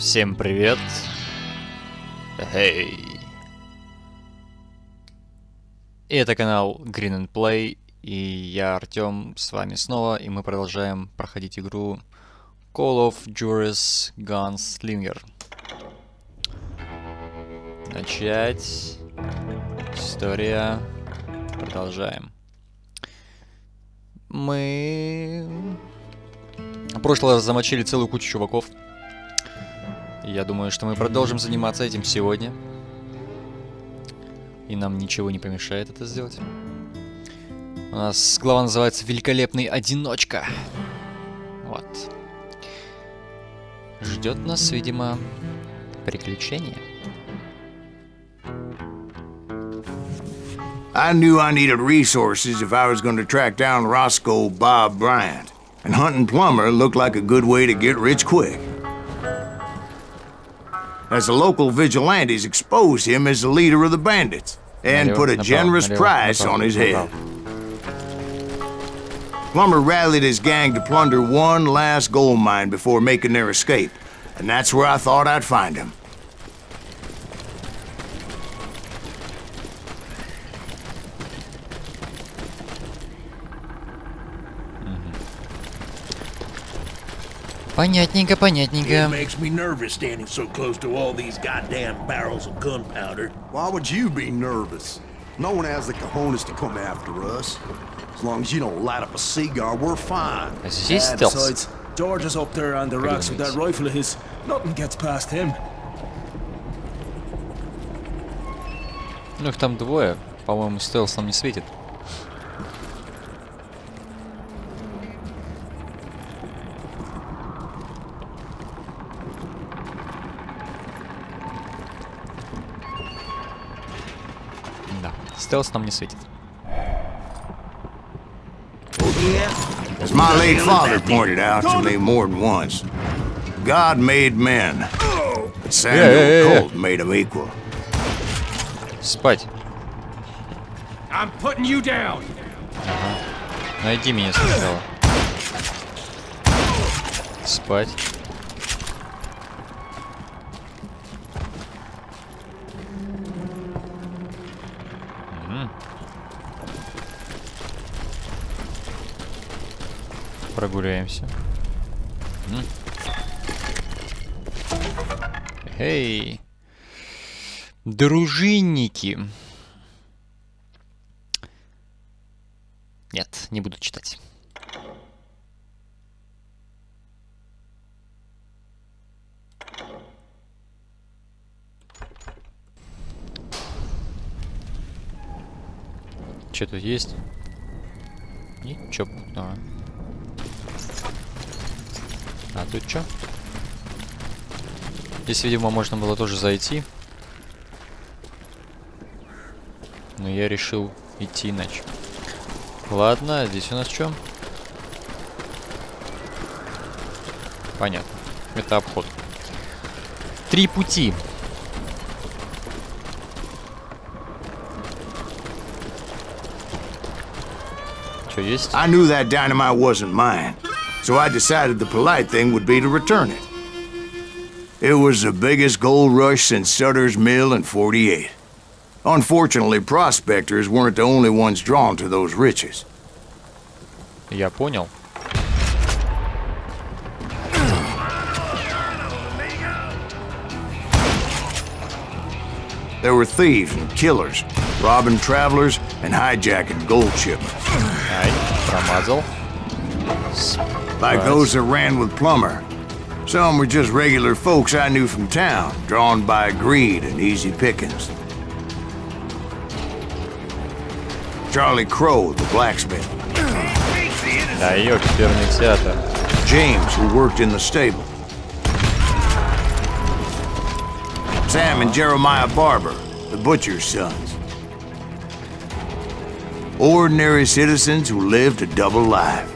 Всем привет! Эй! И это канал Green&Play, и я Артём, с вами снова, и мы продолжаем проходить игру Call of Juarez Gunslinger. Начать. История. Продолжаем. Мы в прошлый раз замочили целую кучу чуваков. Я думаю, что мы продолжим заниматься этим сегодня. И нам ничего не помешает это сделать. У нас глава называется «Великолепный одиночка». Вот. Ждет нас, видимо, приключение. I knew I needed resources if I was going to track down Roscoe Bob Bryant. And hunting Plumber looked like a good way to get rich quick. As the local vigilantes exposed him as the leader of the bandits and put a generous price on his head. Plumber rallied his gang to plunder one last gold mine before making their escape, and that's where I thought I'd find him. Понятненько, понятненько. It makes me nervous standing so close to all these goddamn barrels of gunpowder. Why would you be nervous? No one has the cojones to come after us. As long as you don't light up a cigar, we're fine. Здесь стелс. Besides, George is up there on the rocks with that rifle of his. Nothing gets past him. Ну их там двое. По-моему, стелс нам не светит. Стелс нам не светит. As my late father pointed out to me more than once, God made men, but Samuel Colt made them equal. Спать. I'm putting you down. Ага. Найди меня сначала. Спать. Прогуляемся. Эй, дружинники. Нет, не буду читать. Что тут есть? Ничего. Давай. А тут что? Здесь, видимо, можно было тоже зайти. Но я решил идти иначе. Ладно, здесь у нас что? Понятно. Это обход. 3 пути. Что есть? I knew that dynamite wasn't mine. So I decided the polite thing would be to return it. It was the biggest gold rush since Sutter's Mill in '48. Unfortunately, prospectors weren't the only ones drawn to those riches. Я понял. There were thieves and killers, robbing travelers and hijacking gold shipments. Ай, промазал. Like those that ran with Plumber. Some were just regular folks I knew from town, drawn by greed and easy pickings. Charlie Crow, the blacksmith. Да, ёперный театр. James, who worked in the stable. Sam and Jeremiah Barber, the butcher's sons. Ordinary citizens who lived a double life.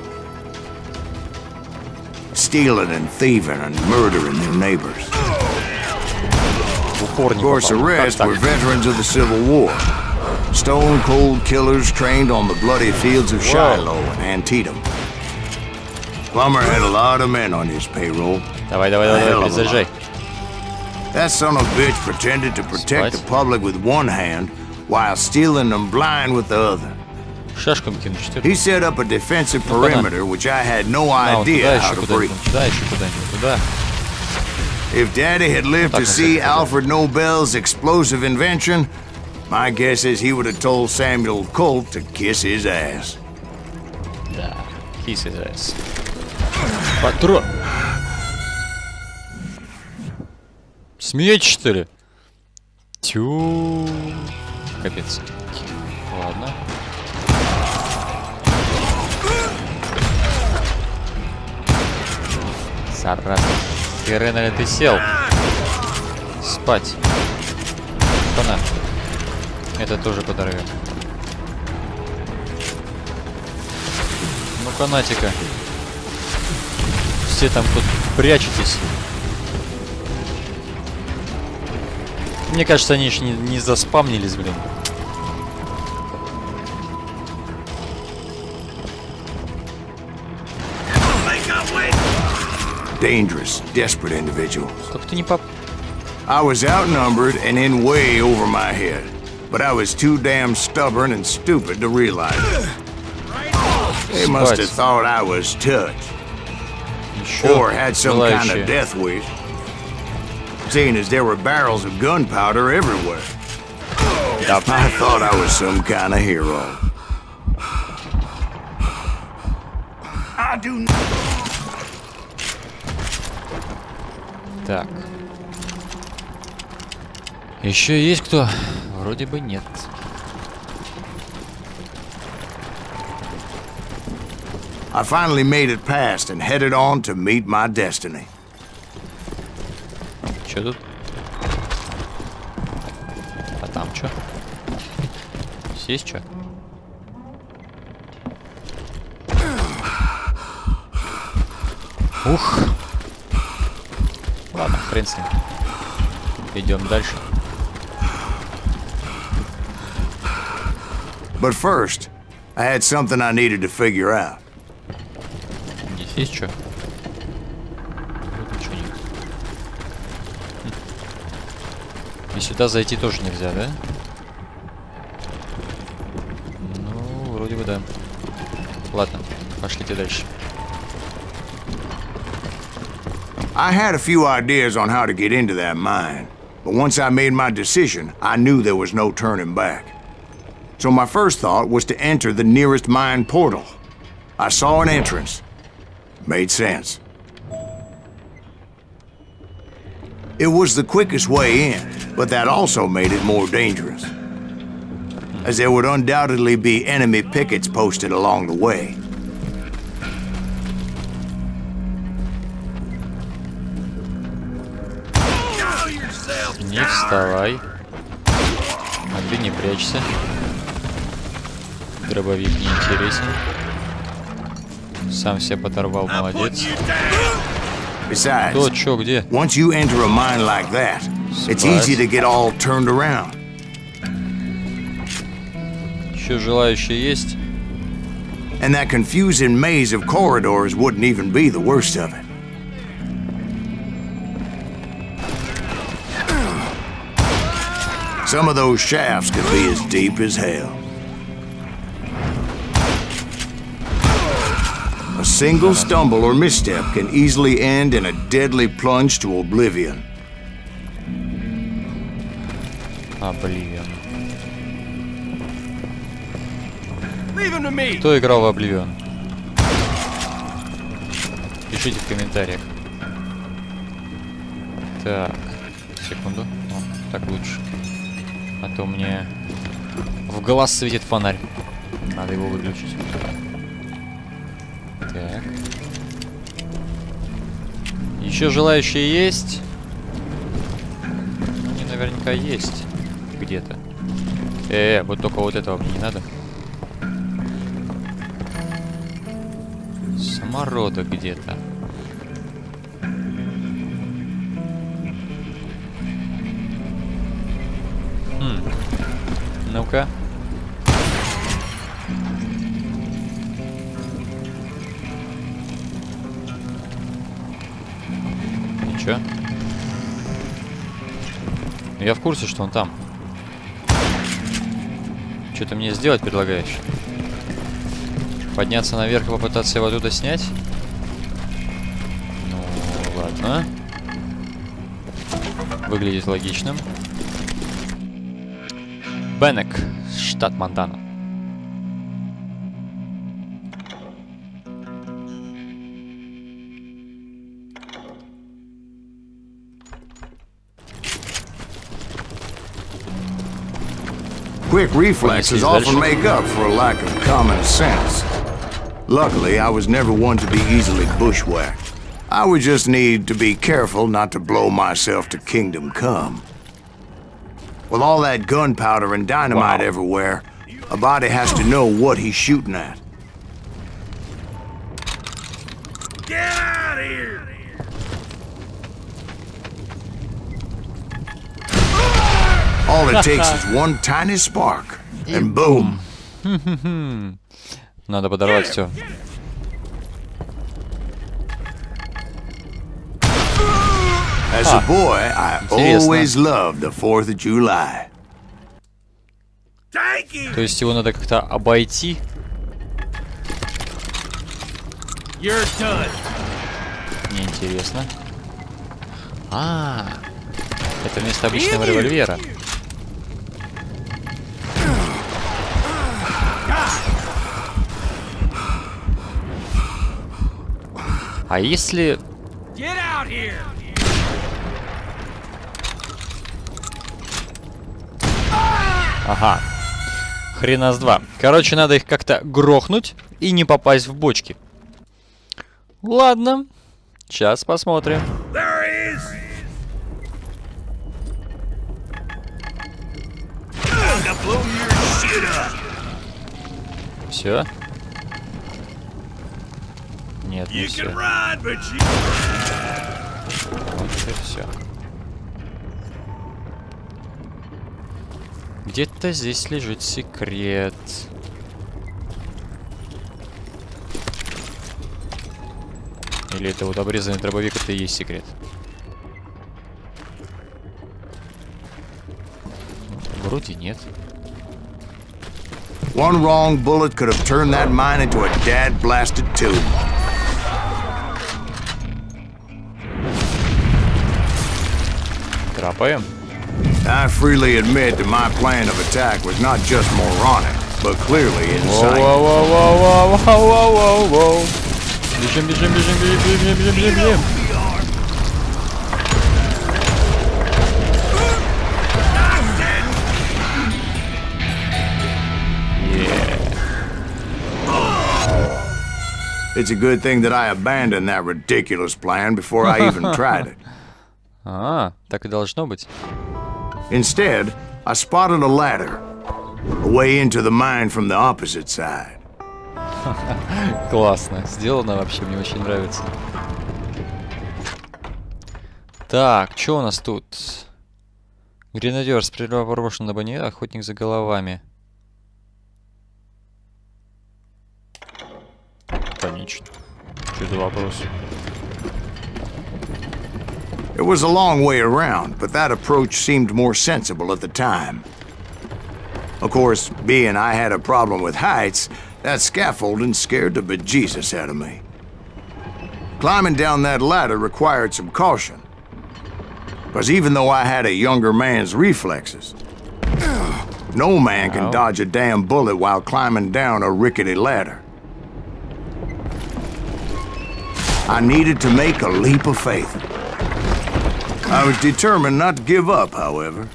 Stealing and thieving and murdering their neighbors. Of course, the rest were veterans of the Civil War. Stone-cold killers trained on the bloody fields of Shiloh and Antietam. Plumber had a lot of men on his payroll. Давай, перезаряжай. That son of a bitch pretended to protect the public with one hand while stealing them blind with the other. Шашком кинуть, что ли? He set up a defensive perimeter, which I had no idea how to breach. Туда еще куда-нибудь, туда. If Daddy had lived to see Alfred Nobel's explosive invention, my guess is he would have told Samuel Colt to kiss his ass. Да, kiss his ass. Патрон! Смеетесь, что ли? Тю. Капец. Ладно. Зараза. Хрена ли ты сел? Спать. Пана. Это тоже подорвем. Ну-ка, натика. Все там тут прячетесь. Мне кажется, они еще не заспамнились, блин. Dangerous, desperate individual. Как ты не поп... I was outnumbered and in way over my head, but I was too damn stubborn and stupid to realize it. They must have thought I was touched. Or had some kind of death wish. Seeing as there were barrels of gunpowder everywhere. I thought I was some kind of hero. I do. Так. Еще есть кто? Вроде бы нет. I finally made it past and headed on to meet my destiny. Че тут? А там что? Здесь что? Ух! Ладно, хрен с ним. Идем дальше. But first, I had something I needed to figure out. Здесь есть что? Ничего нет. И сюда зайти тоже нельзя, да? Ну, вроде бы да. Ладно, пошлите дальше. I had a few ideas on how to get into that mine, but once I made my decision, I knew there was no turning back. So my first thought was to enter the nearest mine portal. I saw an entrance. Made sense. It was the quickest way in, but that also made it more dangerous, as there would undoubtedly be enemy pickets posted along the way. Не вставай. А ты не прячься. Дробовик не интересен. Сам себя подорвал, молодец. Besides, Кто, чё, где? once you enter a mine like that, it's easy to get all turned around. Еще желающие есть? And that confusing maze of corridors wouldn't even be the worst of it. Some of those shafts could be as deep as hell. A single stumble or misstep can easily end in a deadly plunge to oblivion. Обливион. Leave him to me. Кто играл в Обливион? Пишите в комментариях. Так, секунду. О, так лучше. А то мне в глаз светит фонарь. Надо его выключить. Так. Еще желающие есть? Ну, они наверняка есть. Где-то. Вот только вот этого мне не надо. Самородок где-то. Ну-ка. Ничего. Я в курсе, что он там. Что ты мне сделать предлагаешь? Подняться наверх и попытаться его оттуда снять? Ну, ладно. Выглядит логичным. Беннек, штат Монтана. Quick reflexes often make up for a lack of common sense. Luckily, I was never one to be easily bushwhacked. I would just need to be careful not to blow myself to kingdom come. With all that gunpowder and dynamite everywhere, a body has to know what he's shooting at. Get out of here! All it takes is one tiny spark, and boom. Надо подорвать все. As a boy, I always loved the 4th of July. Thank you! То есть его надо как-то обойти. You're done. Неинтересно. Это вместо обычного револьвера. А если... Get out here! Ага. Хрена с два. Короче, надо их как-то грохнуть и не попасть в бочки. Ладно. Сейчас посмотрим. There he is! Все. Нет, не You все. can run, but you... Вот и все. Где-то здесь лежит секрет. Или это вот обрезанный дробовик, это и есть секрет? Вроде нет. One wrong bullet could have turned that mine into a dad-blasted tomb. Трапаем. I freely admit that my plan of attack was not just moronic, but clearly insane. Воу-воу-воу-воу-воу-воу-воу. Бежим, бежим, бежим, бежим, бежим, бежим, бежим, бежим. It's a good thing that I abandoned that ridiculous plan before I even tried it. Так и должно быть. Instead, I spotted a ladder, a way into the mine from the opposite side. Классно. Сделано вообще, мне очень нравится. Так, что у нас тут? Гренадер, справедливо проброшен на бане, охотник за головами. Конечно. Что за вопрос? It was a long way around, but that approach seemed more sensible at the time. Of course, being I had a problem with heights, that scaffolding scared the bejesus out of me. Climbing down that ladder required some caution. Because even though I had a younger man's reflexes, no man can dodge a damn bullet while climbing down a rickety ladder. I needed to make a leap of faith. I was determined not to give up, however.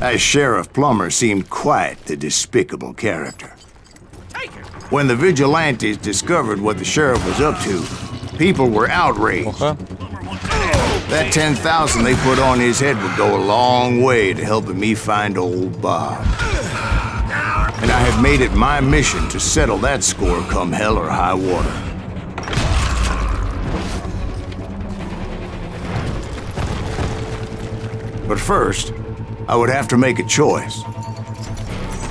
As Sheriff Plummer seemed quite the despicable character. When the vigilantes discovered what the sheriff was up to, people were outraged. That 10,000 they put on his head would go a long way to helping me find old Bob. And I have made it my mission to settle that score come hell or high water. But first, I would have to make a choice.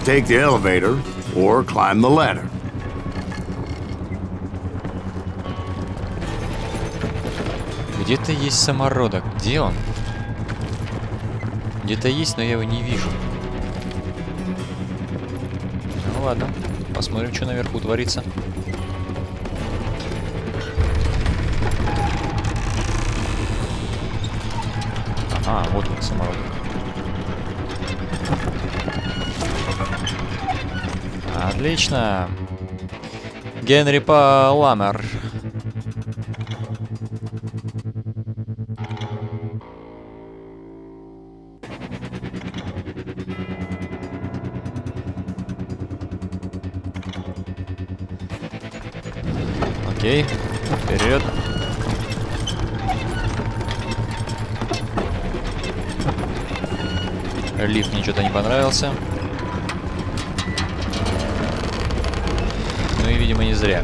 Take the elevator or climb the ladder. Где-то есть самородок. Где он? Где-то есть, но я его не вижу. Ну ладно, посмотрим, что наверху творится. Ага, вот он, самородок. Отлично. Генри Паламер. Окей, вперед. Лифт мне что-то не понравился. Ну и, видимо, не зря.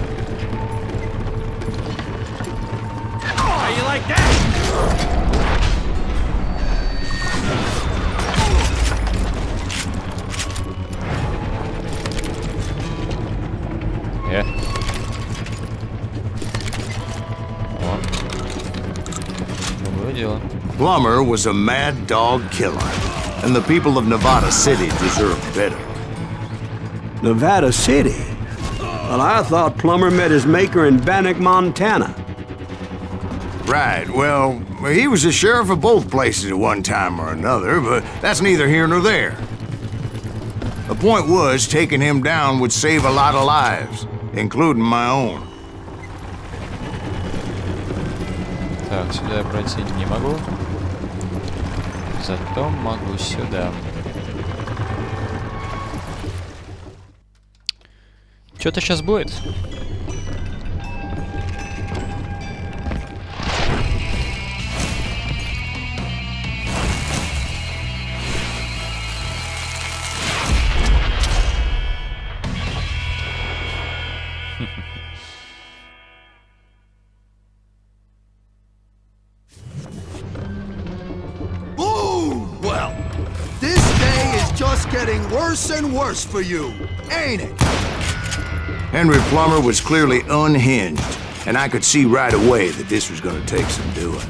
Было дело. Plummer was a mad dog killer, and the people of Nevada City deserved better. Nevada City? Well, I thought Plummer met his maker in Bannock, Montana. Right, well, he was the sheriff of both places at one time or another, but that's neither here nor there. The point was, taking him down would save a lot of lives, including my own. Так, сюда я пройти не могу. Зато могу сюда. Что-то сейчас будет. Well, this day is just getting worse and worse for you, ain't it? Henry Plummer was clearly unhinged, and I could see right away that this was going to take some doing.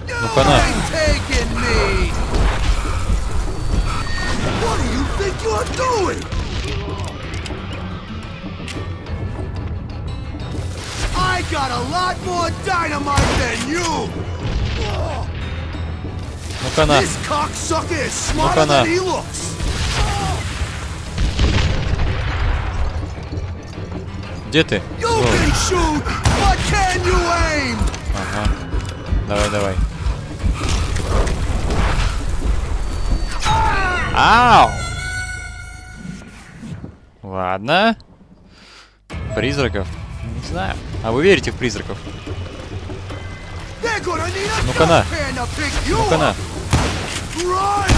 You Ну-ка на. ain't taking me! What do you think you're doing? I got a lot more dynamite than you! Ну-ка на. This cocksucker is smarter Ну-ка на. than he looks! Где ты? You Сволочь. can shoot, but can you aim? Ага. Давай, давай. Ау! Ладно. Призраков? Не знаю. А вы верите в призраков? They're gonna need a Ну-ка на. dustpan to pick you Ну-ка на. up. Run!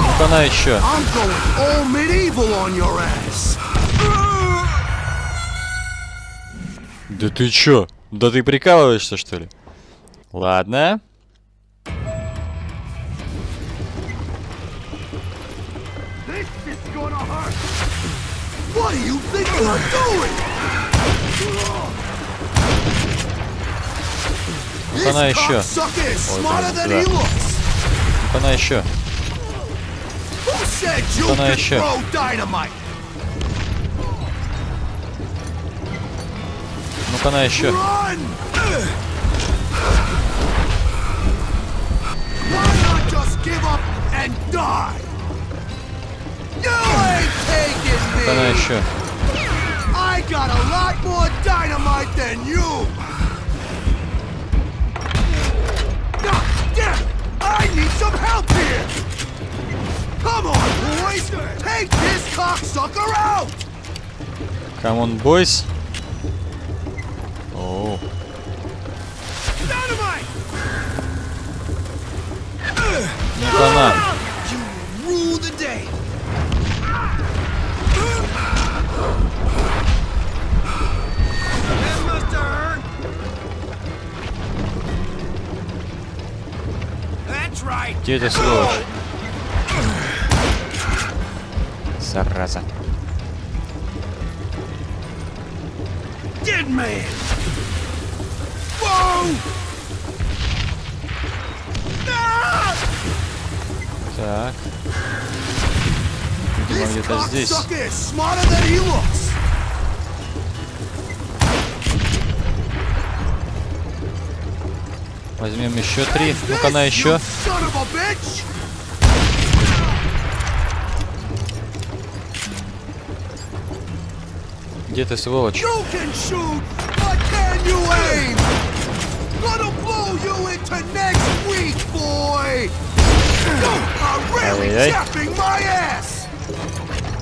Ну-ка на еще. I'm going all medieval on your ass. Да ты чё? Да ты прикалываешься, что ли? Ладно. This is gonna hurt. What do you think you're doing? Ну-ка на еще. Sucker is Ой, smarter блин, than да. he looks. Ну-ка на еще. Who said you Ну-ка на could еще. throw dynamite? Ну-ка на еще. Run! Why not just give up and die? You ain't taking Ну-ка на me! еще. I got a lot more dynamite than you! God damn! I need some help here! Come on, boys! Take this cocksucker out! Камон, бойс. О, Dynamite! ну-ка на. You rule the day! That must have hurt! That's right! Где эта сволочь? Зараза. Dead man! Whoa! Ah! Так. Видимо, где-то здесь. Cocksucker is smarter than he looks. Возьмем еще 3. Ну-ка, на еще. You son of a bitch! Где ты, сволочь? You can shoot, but can you aim? Gonna blow you into next week, boy! You are really Ай-яй-яй. chapping my ass!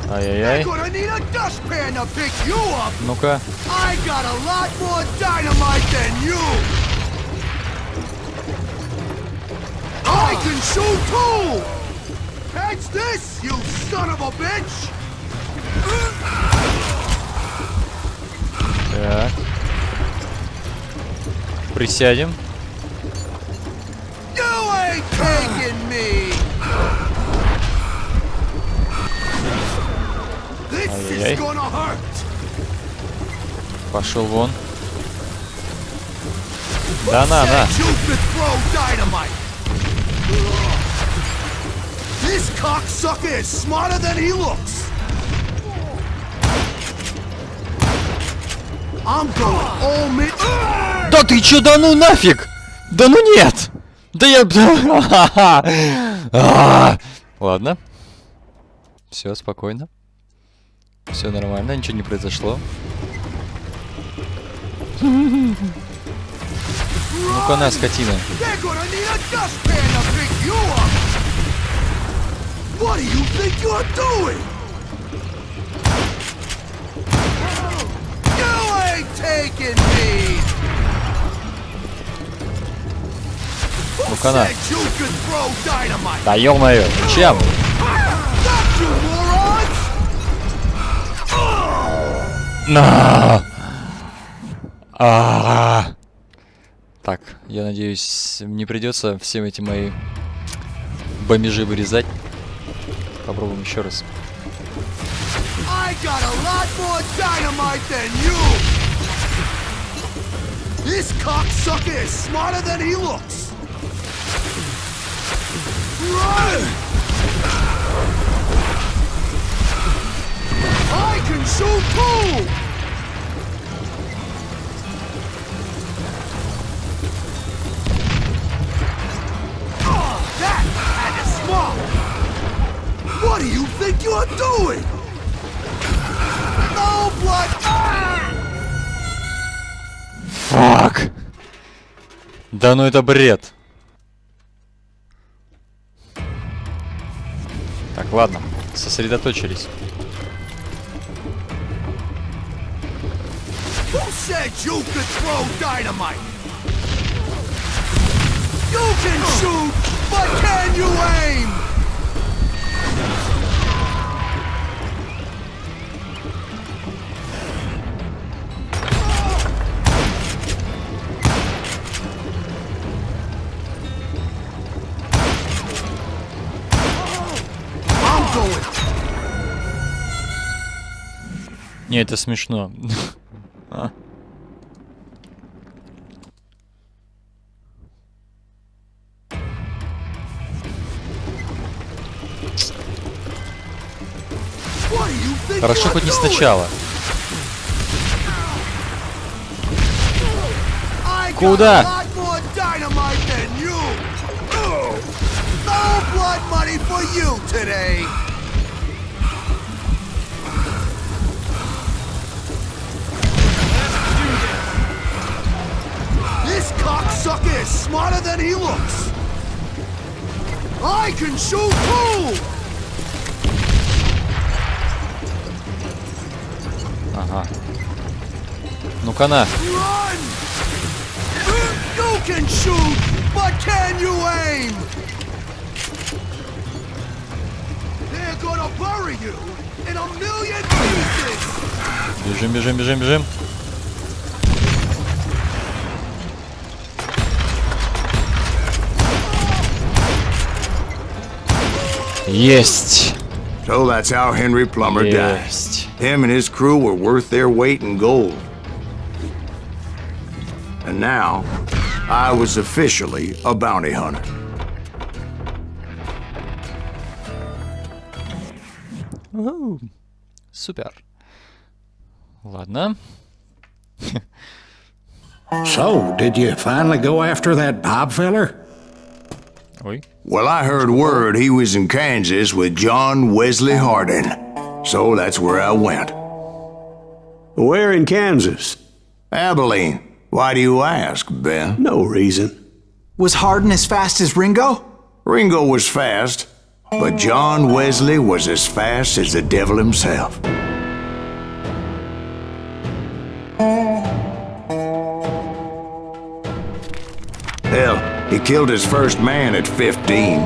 Ай-яй-яй. Gonna need a dustpan to pick you up! Ну-ка. I got a lot more dynamite than you! I can shoot too! Catch this, you son of a bitch! Так. Присядем. You ain't taking me! This Ай-яй-яй. is gonna hurt! Пошел вон. Да на. Said you could throw dynamite! This cocksucker is smarter than he looks! I'm going all mid. Да ты чё, да ну нафиг! Да ну нет! Да я... Ладно. Все, спокойно. Все нормально, ничего не произошло. Ну-ка на, скотина. They're gonna need a dustpan to pick you up! What do you think you're doing? You ain't taking me! Who Ну-ка на. said you could throw dynamite? Да ё-моё, чем? Stop, you morons! На! Так, я надеюсь, не придется все эти мои бомбежи вырезать. Попробуем еще раз. I got a lot more dynamite than you! This cocksucker is smarter than he looks! Run! I can shoot too! Oh, that had to smart! What do you think you're doing? No blood! Фак! Да ну это бред. Так, ладно, сосредоточились. Who said you could throw dynamite? You can shoot, but can you aim? I'm going. Не, это смешно. А. What do you think Хорошо, you're хоть не doing? сначала. I got Куда? a lot more dynamite than you. No blood money for you today. This cocksucker is smarter than he looks. I can shoot too. Ага. Ну-ка на. Run! You can shoot, but can you aim? They're gonna bury you in a million pieces. Бежим, бежим, бежим, бежим. Есть. So that's how Henry Plummer died. Есть. Him and his crew were worth their weight in gold. And now, I was officially a bounty hunter. Уху. Супер. Ладно. So, did you finally go after that Bob feller? Ой. Well, I heard word he was in Kansas with John Wesley Hardin. So that's where I went. Where in Kansas? Abilene. Why do you ask, Ben? No reason. Was Hardin as fast as Ringo? Ringo was fast, but John Wesley was as fast as the devil himself. Hell, he killed his first man at 15.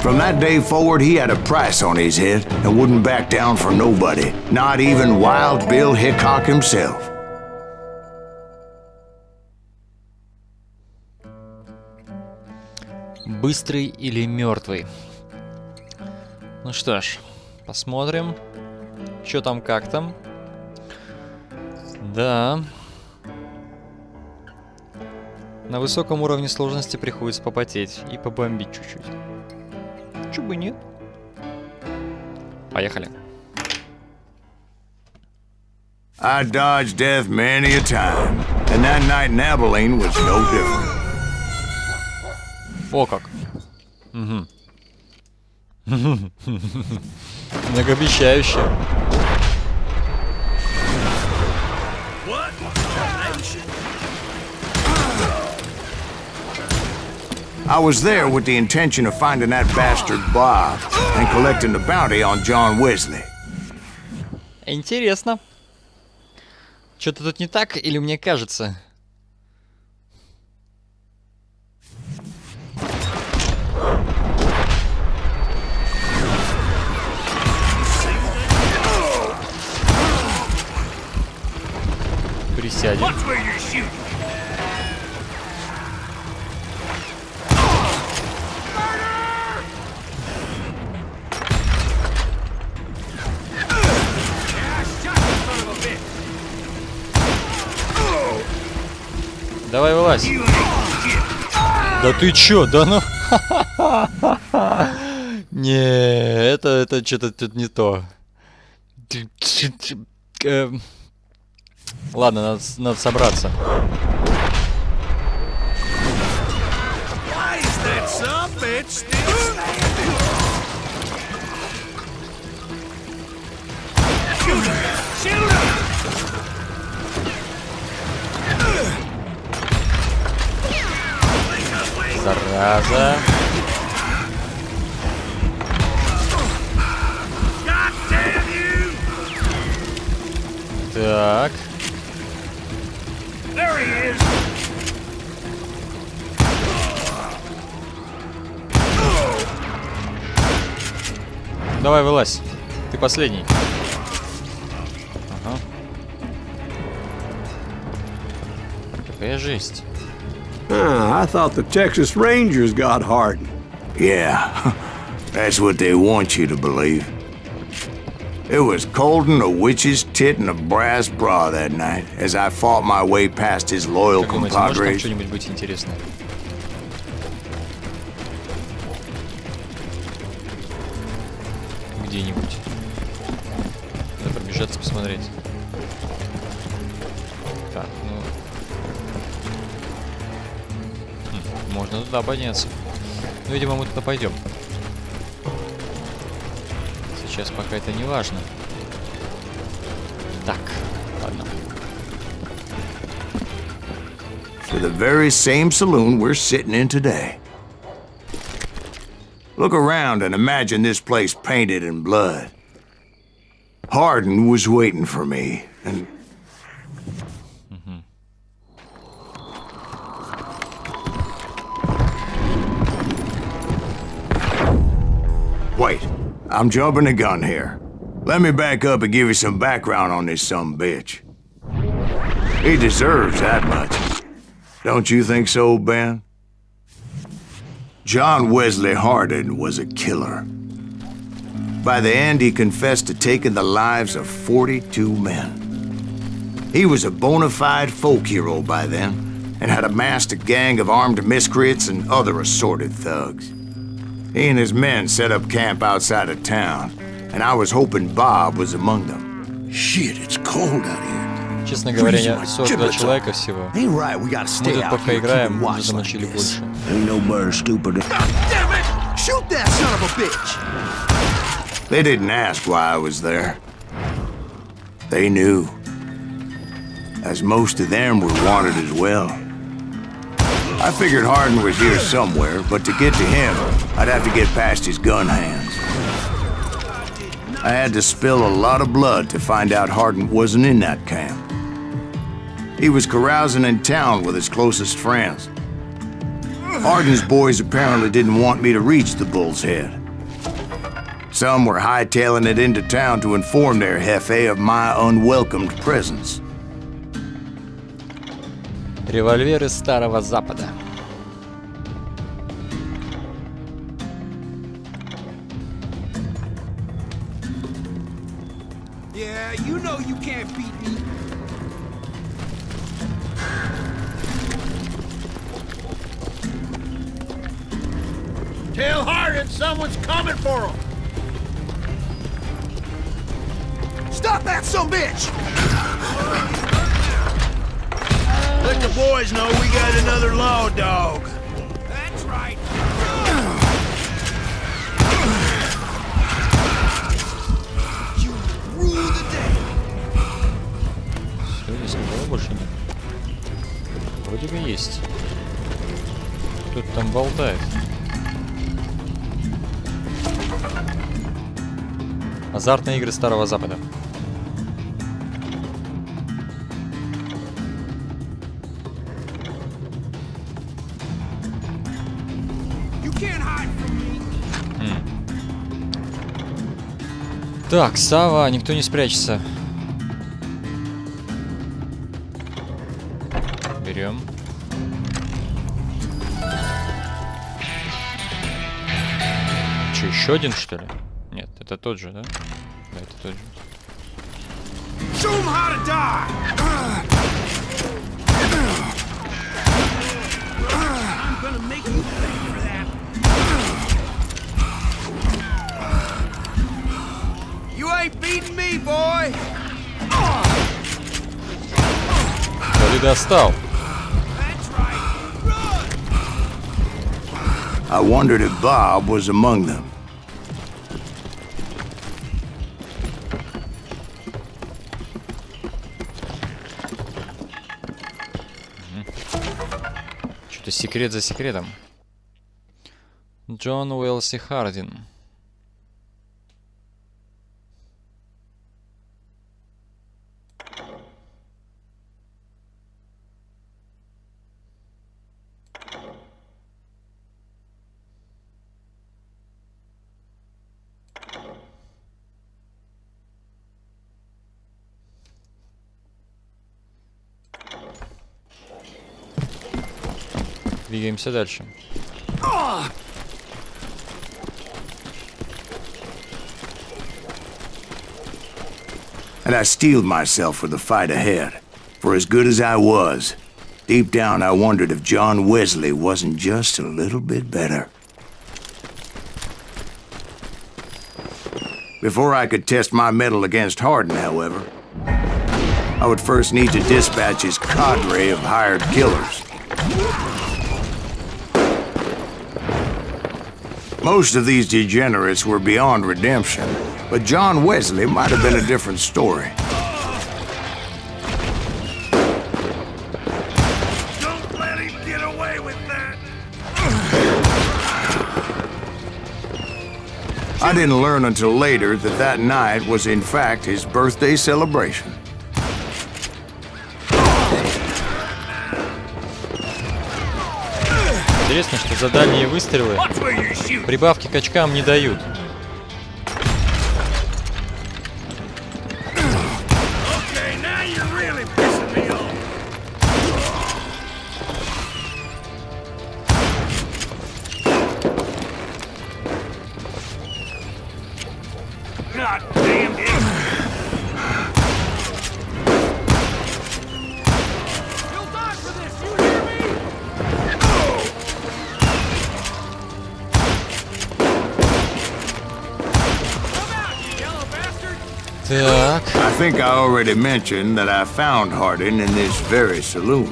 From that day forward, he had a price on his head and wouldn't back down for nobody, not even Wild Bill Hickok himself. Быстрый или мертвый? Ну что ж, посмотрим, что там, как там. Да. На высоком уровне сложности приходится попотеть и побомбить чуть-чуть. Чё бы нет. Поехали. I dodged death many a time, and that night in Abilene was no different. О как. Угу. Многообещающе. I was there with the intention of finding that bastard Bob and collecting the bounty on John Wesley. Интересно. Что-то тут не так, или мне кажется? Присядем. Давай вылазь. Да ты чё? Да ну... Не, это что-то тут не то. Ладно, надо собраться. Зараза. Так. Давай, вылазь. Ты последний. Ага. Какая жесть. I thought the Texas Rangers got Hardin. Yeah, that's what they want you to believe. It was colder a witch's tit and a brass bra that night as I fought my way past his loyal Как думаете, может там compadres. что-нибудь быть интересное? Где-нибудь. Надо пробежаться, посмотреть. Так, ну... Можно туда подняться. Ну, видимо, мы туда пойдем. Сейчас пока это не важно. Так, ладно. To the very same saloon we're sitting in today. Look around and imagine this place painted in blood. Hardin was waiting for me, and... Wait, I'm jumping the gun here. Let me back up and give you some background on this sumbitch. He deserves that much. Don't you think so, Ben? John Wesley Hardin was a killer. By the end, he confessed to taking the lives of 42 men. He was a bona fide folk hero by then, and had amassed a gang of armed miscreants and other assorted thugs. He and his men set up camp outside of town, and I was hoping Bob was among them. Shit, it's cold out here. Честно говоря, я 42 человека всего. Ain't right, we gotta Мы stay тут out пока here играем, keeping мы watch like замочили this. больше. Ain't no bird stupider. Damn it! Shoot that son of a bitch! They didn't ask why I was there. They knew. As most of them were wanted as well. I figured Hardin was here somewhere, but to get to him, I'd have to get past his gun hands. I had to spill a lot of blood to find out Hardin wasn't in that camp. He was carousing in town with his closest friends. Hardin's boys apparently didn't want me to reach the Bull's Head. Some were hightailing it into town to inform their jefe of my unwelcomed presence. Револьверы Старого Запада. Yeah, you know you can't beat me. Tell Hardin someone's coming for him. Stop that son bitch! Let the boys know we got another law dog. That's right. You rule the day. Все, здесь никого больше нет. Вроде бы есть. Кто-то там болтает. Азартные игры Старого Запада. You can't hide from me. Так, Сава, никто не спрячется. Берем. Че, еще один, что ли? Нет, это тот же, да? Да, это тот же. Show 'em how to die. I'm gonna make you pay for that. You ain't beating me, boy. Да ты достал. That's right. Run. I wondered if Bob was among them. Что-то секрет за секретом. Джон Уэлси Хардин. Двигаемся дальше. And I steeled myself for the fight ahead. For as good as I was, deep down I wondered if John Wesley wasn't just a little bit better. Before I could test my mettle against Hardin, however, I would first need to dispatch his cadre of hired killers. Most of these degenerates were beyond redemption, but John Wesley might have been a different story. Don't let him get away with that. I didn't learn until later that that night was in fact his birthday celebration. Интересно, что за дальние выстрелы прибавки к очкам не дают. Okay, now you're really pissing me off. God damn it. You'll die for this. You hear me? Так. I think I already mentioned that I found Hardin in this very saloon.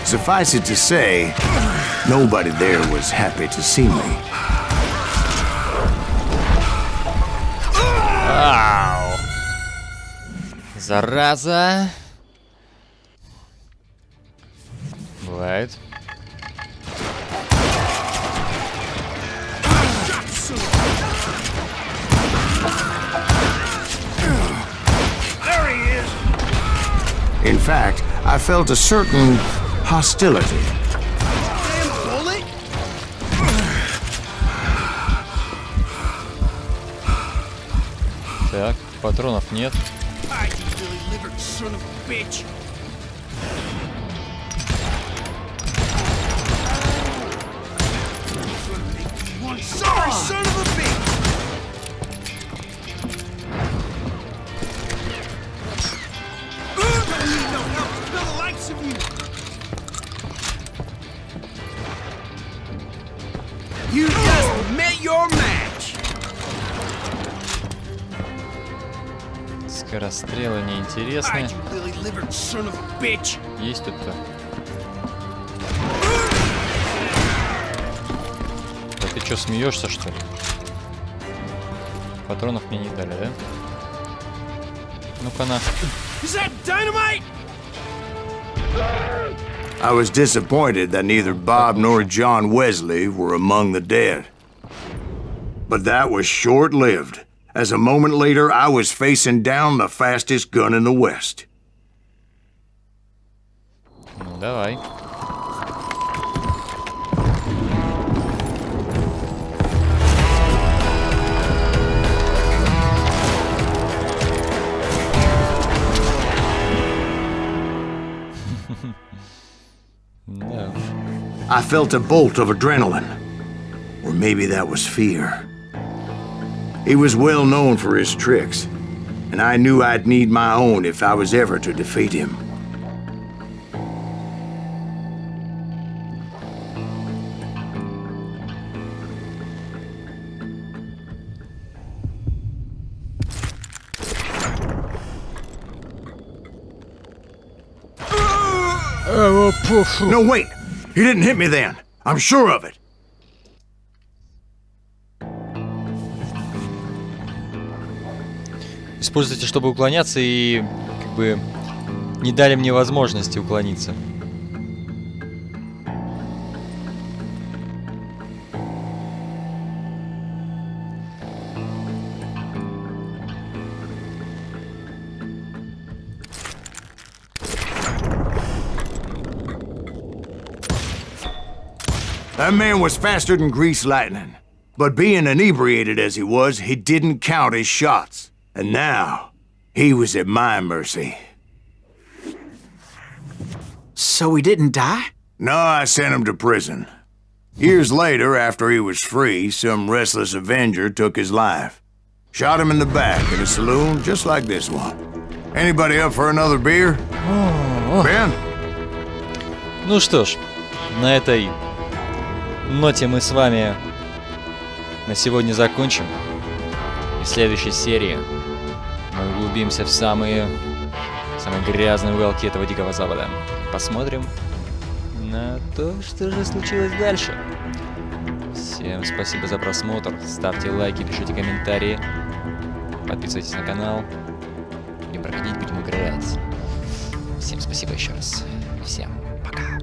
Suffice it to say, nobody there was happy to see me. Ау. Зараза. Бывает. In fact, I felt a certain hostility. Так, патронов нет. You just met your match. Скорострелы неинтересны. Есть тут-то. Да ты чё, смеешься, что ли? Патронов мне не дали, да? Ну-ка на. Is that dynamite? I was disappointed that neither Bob nor John Wesley were among the dead. But that was short-lived, as a moment later I was facing down the fastest gun in the West. Ну давай. Да. I felt a bolt of adrenaline. Or maybe that was fear. He was well known for his tricks, and I knew I'd need my own if I was ever to defeat him. No, wait! He didn't hit me then. I'm sure of it. Используйте, чтобы уклоняться, и как бы не дали мне возможности уклониться. That man was faster than greased lightning. But being inebriated as he was, he didn't count his shots. And now, he was at my mercy. So he didn't die? No, I sent him to prison. Years later, after he was free, some restless avenger took his life. Shot him in the back in a saloon just like this one. Anybody up for another beer? Ben? Ну что ж, на этой ноте мы с вами на сегодня закончим. И в следующей серии мы углубимся в самые грязные уголки этого Дикого Запада. Посмотрим на то, что же случилось дальше. Всем спасибо за просмотр. Ставьте лайки, пишите комментарии. Подписывайтесь на канал. Будем проходить, будем играть. Всем спасибо еще раз. Всем пока.